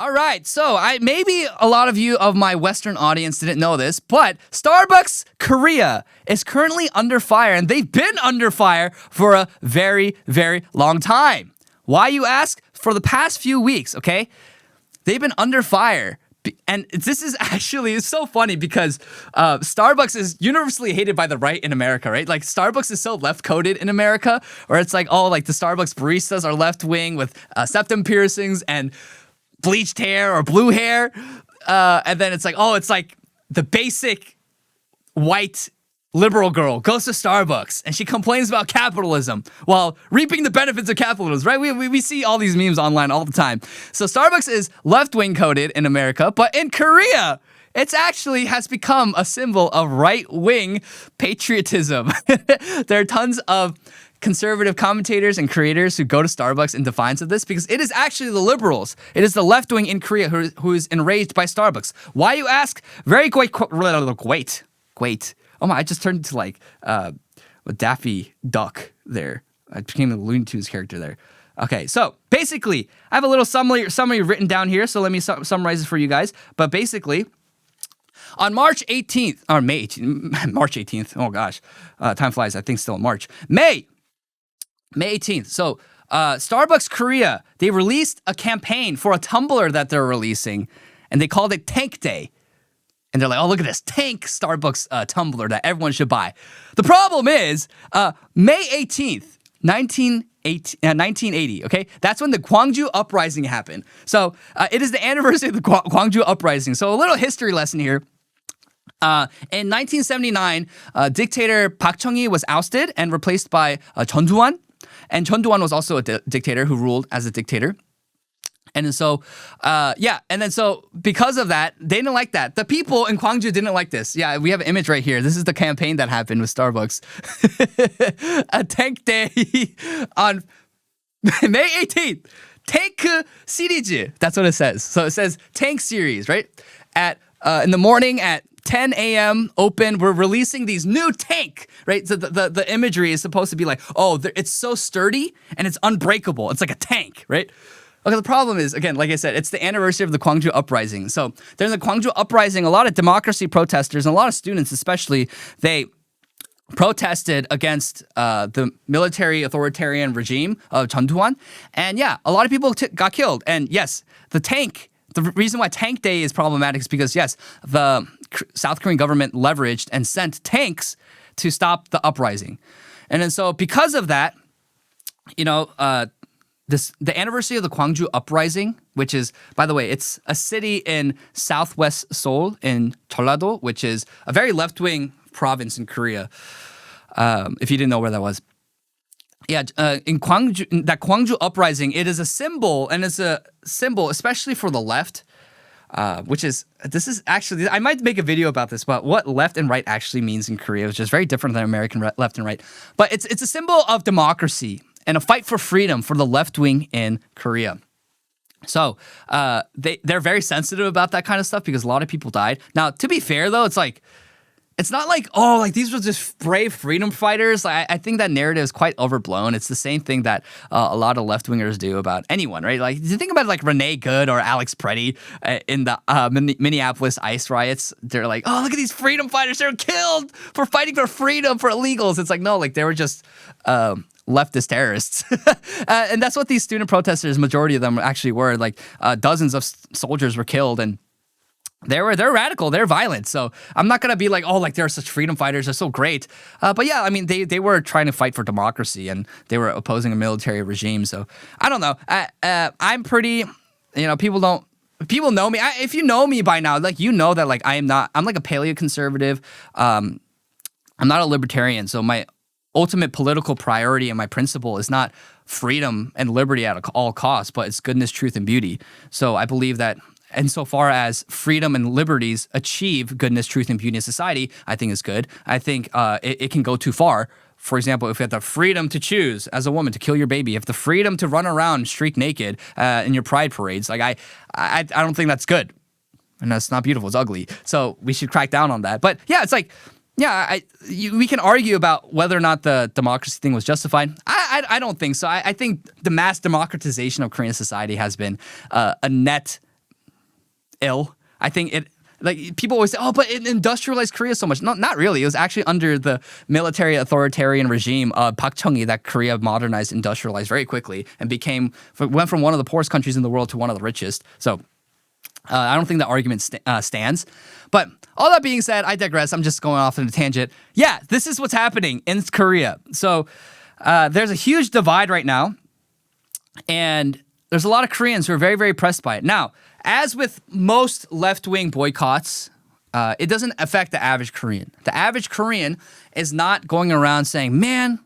All right, so maybe a lot of you of my Western audience didn't know this, but Starbucks Korea is currently under fire, and they've been under fire for a very, very long time. Why, you ask? For the past few weeks, okay? They've been under fire. And this is actually, it's so funny because Starbucks is universally hated by the right in America, right? Like Starbucks is so left-coded in America, where it's like, oh, like the Starbucks baristas are left-wing with septum piercings and bleached hair or blue hair. And then it's like, oh, it's like the basic white liberal girl goes to Starbucks and she complains about capitalism while reaping the benefits of capitalism, right? We see all these memes online all the time. So Starbucks is left-wing coded in America, but in Korea, it's actually has become a symbol of right-wing patriotism. There are tons of conservative commentators and creators who go to Starbucks in defiance of this because it is actually the liberals. It is the left wing in Korea who is enraged by Starbucks. Why, you ask? Very great. Oh my, I just turned into like a Daffy Duck there. I became a Looney Tunes character there. Okay, so basically, I have a little summary written down here, so let me summarize it for you guys. But basically, on March 18th, or May 18th, March 18th, oh gosh, time flies, I think still in March. May 18th, so Starbucks Korea, they released a campaign for a tumbler that they're releasing, and they called it Tank Day. And they're like, oh, look at this tank Starbucks tumbler that everyone should buy. The problem is, May 18th, 1980, okay? That's when the Gwangju Uprising happened. So it is the anniversary of the Gwangju Uprising. So a little history lesson here. In 1979, dictator Park Chung-hee was ousted and replaced by Chun Doo-hwan. And Chun Doo-hwan was also a dictator who ruled as a dictator. And then so, and then so because of that, they didn't like that. The people in Gwangju didn't like this. Yeah, we have an image right here. This is the campaign that happened with Starbucks. A tank day on May 18th. Tank series. That's what it says. So it says tank series, right? At in the morning at 10 a.m. open, we're releasing these new tank, right? So the imagery is supposed to be like, oh, it's so sturdy and it's unbreakable. It's like a tank, right? Okay, the problem is, again, like I said, it's the anniversary of the Gwangju Uprising. So during the Gwangju Uprising, a lot of democracy protesters and a lot of students especially, they protested against the military authoritarian regime of Chun Doo-hwan. And yeah, a lot of people got killed. And yes, the reason why Tank Day is problematic is because, yes, the South Korean government leveraged and sent tanks to stop the uprising. And then so because of that, you know, the anniversary of the Gwangju Uprising, which is, by the way, it's a city in southwest Seoul in Jeollado, which is a very left-wing province in Korea, if you didn't know where that was. Yeah, in Gwangju, that Gwangju Uprising, it is a symbol, and it's a symbol especially for the left, this is actually, I might make a video about this, but what left and right actually means in Korea, which is very different than American left and right. But it's a symbol of democracy and a fight for freedom for the left wing in Korea. So they're very sensitive about that kind of stuff because a lot of people died. Now, to be fair, though, it's not like, oh, like these were just brave freedom fighters. I think that narrative is quite overblown. It's the same thing that a lot of left-wingers do about anyone, right? Like, you think about like Renee Good or Alex Preddy in the Minneapolis ICE riots. They're like, oh, look at these freedom fighters. They're killed for fighting for freedom, for illegals. It's like, no, like they were just leftist terrorists. And that's what these student protesters, majority of them actually were. Like dozens of soldiers were killed, and they're radical, they're violent. So I'm not gonna be like, oh, like they're such freedom fighters, they're so great. But yeah, I mean, they were trying to fight for democracy and they were opposing a military regime. So I don't know. I'm pretty, people know me. If you know me by now, like you know that like I'm like a paleoconservative. I'm not a libertarian. So my ultimate political priority and my principle is not freedom and liberty at all costs, but it's goodness, truth, and beauty. So I believe that insofar as freedom and liberties achieve goodness, truth, and beauty in society, I think is good. I think it can go too far. For example, if you have the freedom to choose as a woman to kill your baby, if the freedom to run around streak naked in your pride parades, like I don't think that's good. And that's not beautiful, it's ugly. So we should crack down on that. But yeah, it's like, yeah, we can argue about whether or not the democracy thing was justified. I don't think so. I think the mass democratization of Korean society has been a net ill. I think it. Like people always say, oh, but it industrialized Korea so much. No, not really. It was actually under the military authoritarian regime of Park Chung-hee that Korea modernized, industrialized very quickly, and went from one of the poorest countries in the world to one of the richest. So I don't think the argument stands. But all that being said, I digress. I'm just going off on a tangent. Yeah, this is what's happening in Korea. So there's a huge divide right now, and there's a lot of Koreans who are very, very pressed by it. Now, as with most left-wing boycotts, it doesn't affect the average Korean. The average Korean is not going around saying, man,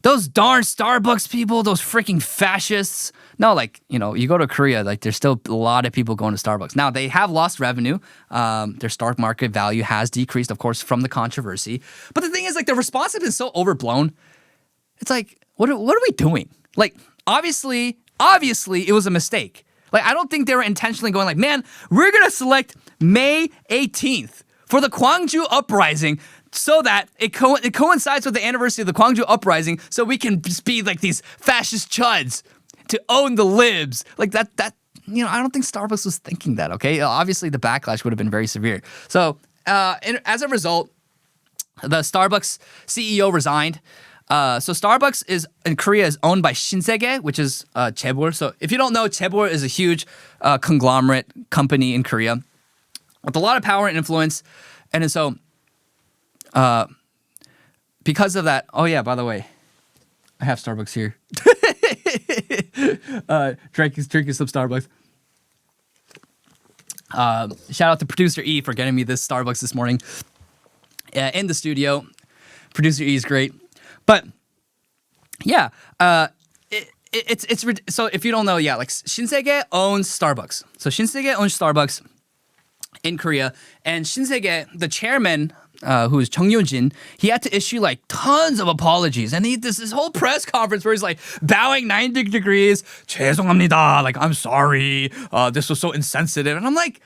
those darn Starbucks people, those freaking fascists. No, like, you go to Korea, like there's still a lot of people going to Starbucks. Now, they have lost revenue. Their stock market value has decreased, of course, from the controversy. But the thing is, like, the response has been so overblown. It's like, what are we doing? Like, obviously, it was a mistake. Like, I don't think they were intentionally going like, man, we're going to select May 18th for the Gwangju Uprising so that it coincides with the anniversary of the Gwangju Uprising so we can just be like these fascist chuds to own the libs. Like that, I don't think Starbucks was thinking that, okay? Obviously, the backlash would have been very severe. So, as a result, the Starbucks CEO resigned. So Starbucks in Korea is owned by Shinsegae, which is chaebol. So if you don't know, chaebol is a huge conglomerate company in Korea with a lot of power and influence. And so because of that, oh yeah, by the way, I have Starbucks here. Drinking some Starbucks. Shout out to producer E for getting me this Starbucks this morning in the studio. Producer E is great. But yeah, it's so if you don't know, yeah, like Shinsegae owns Starbucks. So Shinsegae owns Starbucks in Korea, and Shinsegae, the chairman, who is Chung Yun-jin, he had to issue like tons of apologies, and this whole press conference where he's like bowing 90 degrees, 죄송합니다, like I'm sorry, this was so insensitive, and I'm like,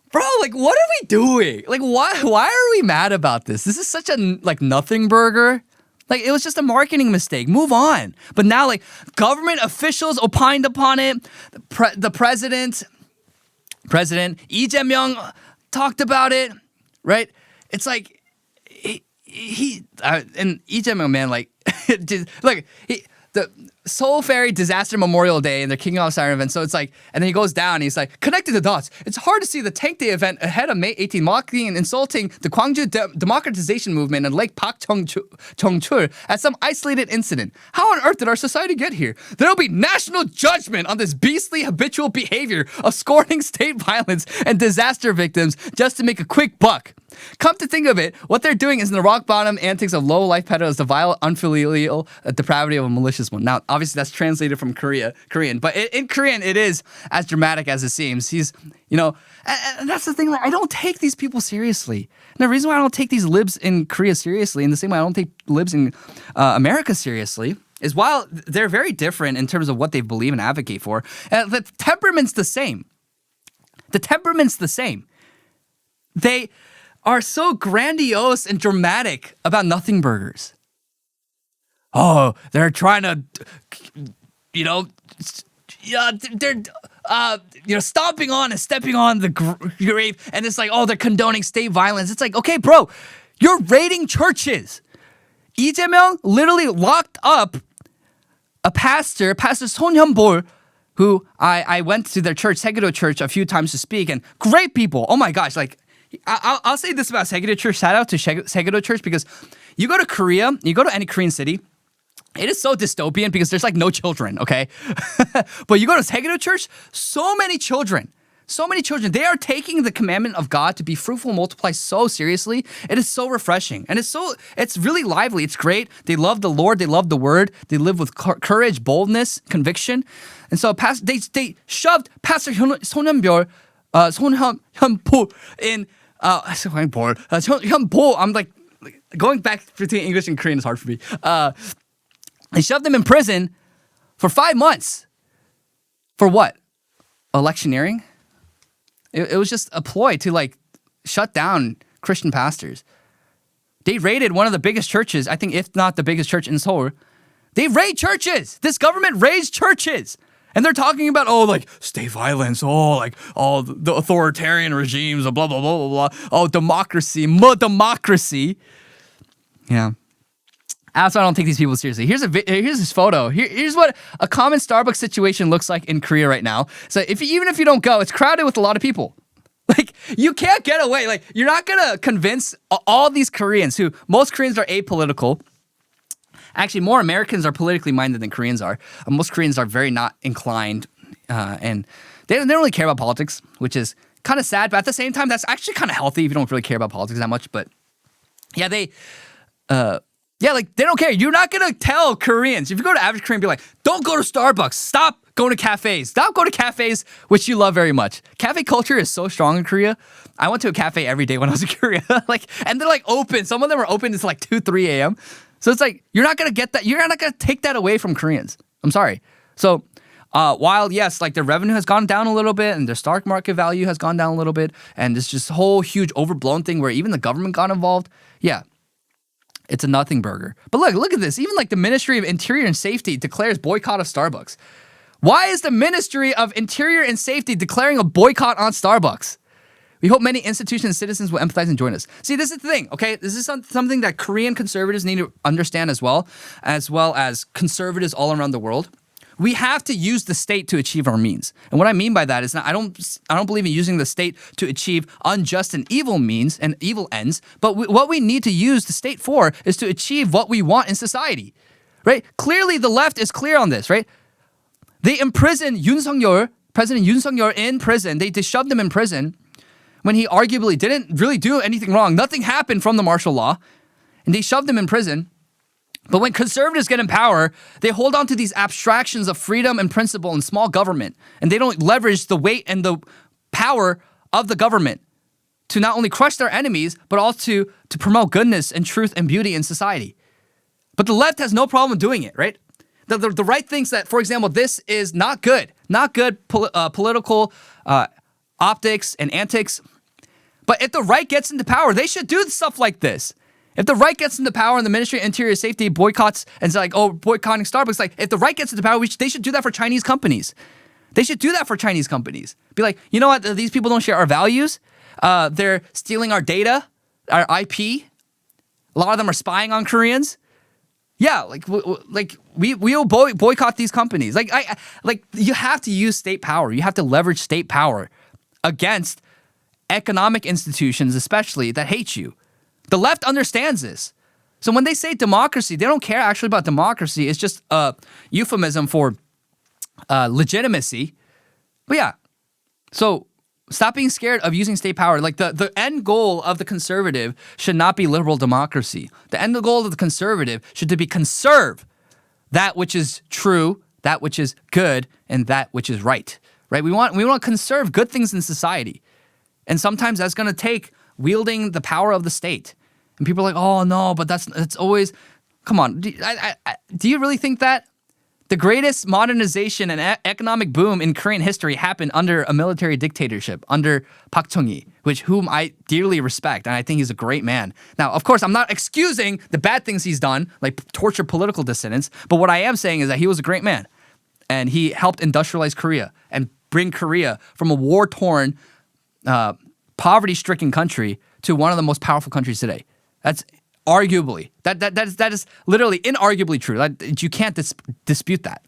bro, like, what are we doing? Like, why are we mad about this? This is such a, like, nothing burger. Like, it was just a marketing mistake. Move on. But now, like, government officials opined upon it. The president, Lee Jae-myung talked about it, right? It's like, and Lee Jae-myung, man, like, look, the Seoul Ferry Disaster Memorial Day and they're kicking off siren event. So it's like, and then he goes down and he's like, connecting the dots. It's hard to see the Tank Day event ahead of May 18, mocking and insulting the Gwangju democratization movement and Lake Pak Cheongchul as some isolated incident. How on earth did our society get here? There will be national judgment on this beastly habitual behavior of scorning state violence and disaster victims just to make a quick buck. Come to think of it, what they're doing is in the rock bottom antics of low life peddlers, the vile, unfilial depravity of a malicious one. Now, obviously, that's translated from Korean, but in Korean, it is as dramatic as it seems. He's, and that's the thing. Like, I don't take these people seriously. And the reason why I don't take these libs in Korea seriously, and the same way I don't take libs in America seriously, is while they're very different in terms of what they believe and advocate for, the temperament's the same. They are so grandiose and dramatic about nothing burgers. Oh, they're trying to, they're stomping on and stepping on the grave, and it's like, oh, they're condoning state violence. It's like, okay, bro, you're raiding churches. Lee Jae-myung literally locked up a Pastor Son Hyun-bol, who I went to their church, Segedo Church, a few times to speak, and great people. Oh my gosh, like, I'll say this about Segedo Church. Shout out to Segedo Church, because you go to Korea, you go to any Korean city, it is so dystopian because there's like no children, okay? But you go to Segedo Church, so many children. They are taking the commandment of God to be fruitful and multiply so seriously. It is so refreshing. And it's really lively. It's great. They love the Lord. They love the word. They live with courage, boldness, conviction. And so they shoved Pastor Son Hyun-bol in Hyun-bol. I'm like, going back between English and Korean is hard for me. They shoved him in prison for 5 months. For what? Electioneering? It was just a ploy to like shut down Christian pastors. They raided one of the biggest churches, I think if not the biggest church in Seoul. They raid churches. This government raids churches. And they're talking about, like state violence, like all the authoritarian regimes, blah, blah, blah, blah, blah. Oh, democracy. Yeah. That's why I don't take these people seriously. Here's this photo. Here's what a common Starbucks situation looks like in Korea right now. So even if you don't go, it's crowded with a lot of people. Like, you can't get away. Like, you're not going to convince all these Koreans who, most Koreans are apolitical. Actually, more Americans are politically minded than Koreans are. Most Koreans are very not inclined, and they don't really care about politics, which is kind of sad. But at the same time, that's actually kind of healthy if you don't really care about politics that much. But yeah, they don't care. You're not going to tell Koreans. If you go to average Korean, be like, don't go to Starbucks. Stop going to cafes. Stop going to cafes, which you love very much. Cafe culture is so strong in Korea. I went to a cafe every day when I was in Korea. And they're like open. Some of them are open until like 2, 3 a.m. So it's like, you're not going to get that. You're not going to take that away from Koreans. I'm sorry. So while, yes, like their revenue has gone down a little bit and their stock market value has gone down a little bit, and it's just whole huge overblown thing where even the government got involved. Yeah. It's a nothing burger. But look at this. Even like the Ministry of Interior and Safety declares boycott of Starbucks. Why is the Ministry of Interior and Safety declaring a boycott on Starbucks? We hope many institutions and citizens will empathize and join us. See, this is the thing, okay? This is something that Korean conservatives need to understand as well as conservatives all around the world. We have to use the state to achieve our means. And what I mean by that is I don't believe in using the state to achieve unjust and evil means and evil ends, but what we need to use the state for is to achieve what we want in society, right? Clearly, the left is clear on this, right? They imprisoned President Yoon Suk-yeol in prison. They shoved him in prison when he arguably didn't really do anything wrong. Nothing happened from the martial law, and they shoved him in prison. But when conservatives get in power, they hold on to these abstractions of freedom and principle and small government, and they don't leverage the weight and the power of the government to not only crush their enemies, but also to promote goodness and truth and beauty in society. But the left has no problem doing it, right? The right thinks that, for example, this is not good political optics and antics. But if the right gets into power, they should do stuff like this. If the right gets into power and the Ministry of Interior Safety boycotts and it's like, boycotting Starbucks, like if the right gets into power, they should do that for Chinese companies. They should do that for Chinese companies. Be like, you know what? These people don't share our values. They're stealing our data, our IP. A lot of them are spying on Koreans. Yeah, we will boycott these companies. You have to use state power. You have to leverage state power against economic institutions, especially that hate you. The left understands this. So when they say democracy, they don't care actually about democracy. It's just a euphemism for legitimacy. But yeah, so stop being scared of using state power. Like the end goal of the conservative should not be liberal democracy. The end goal of the conservative should be conserve that which is true, that which is good, and that which is right. Right? We want to conserve good things in society. And sometimes that's going to take wielding the power of the state. And people are like, oh no, but that's always, come on. Do you really think that? The greatest modernization and economic boom in Korean history happened under a military dictatorship, under Park Chung-hee, whom I dearly respect, and I think he's a great man. Now, of course, I'm not excusing the bad things he's done, like torture political dissidents, but what I am saying is that he was a great man, and he helped industrialize Korea and bring Korea from a war-torn, poverty-stricken country to one of the most powerful countries today. That's arguably, that is literally inarguably true. You can't dispute that.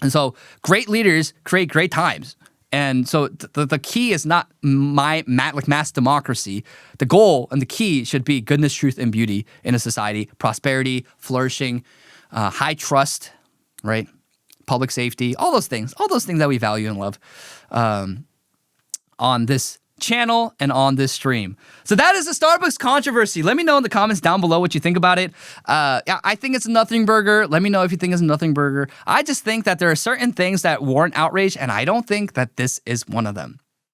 And so great leaders create great times. And so the key is not mass democracy. The goal and the key should be goodness, truth, and beauty in a society, prosperity, flourishing, high trust, right? Public safety, all those things that we value and love on this channel and on this stream. So that is the Starbucks controversy. Let me know in the comments down below what you think about it. I think it's a nothing burger. Let me know if you think it's a nothing burger. I just think that there are certain things that warrant outrage, and I don't think that this is one of them.